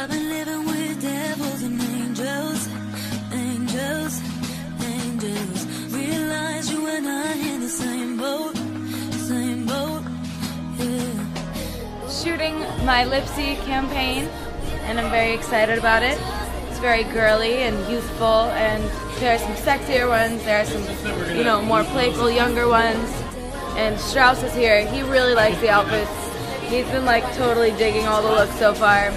I've been living with devils and angels, angels, angels. Realize you and I in the same boat, yeah. Shooting my Lipsy campaign, and I'm very excited about it. It's very girly and youthful, and there are some sexier ones, there are some, more playful, younger ones. And Strauss is here. He really likes the outfits. He's been totally digging all the looks so far.